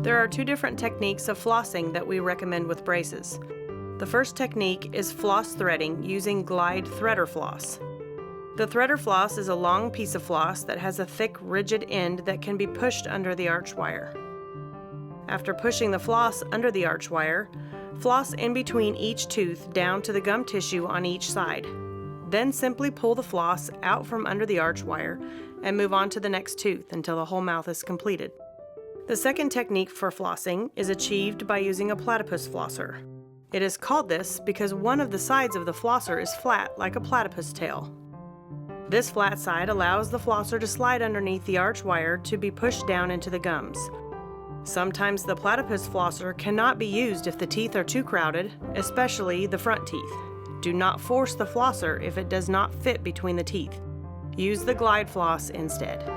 There are two different techniques of flossing that we recommend with braces. The first technique is floss threading using glide threader floss. The threader floss is a long piece of floss that has a thick, rigid end that can be pushed under the arch wire. After pushing the floss under the arch wire, floss in between each tooth down to the gum tissue on each side. Then simply pull the floss out from under the arch wire and move on to the next tooth until the whole mouth is completed. The second technique for flossing is achieved by using a platypus flosser. It is called this because one of the sides of the flosser is flat like a platypus tail. This flat side allows the flosser to slide underneath the arch wire to be pushed down into the gums. Sometimes the platypus flosser cannot be used if the teeth are too crowded, especially the front teeth. Do not force the flosser if it does not fit between the teeth. Use the glide floss instead.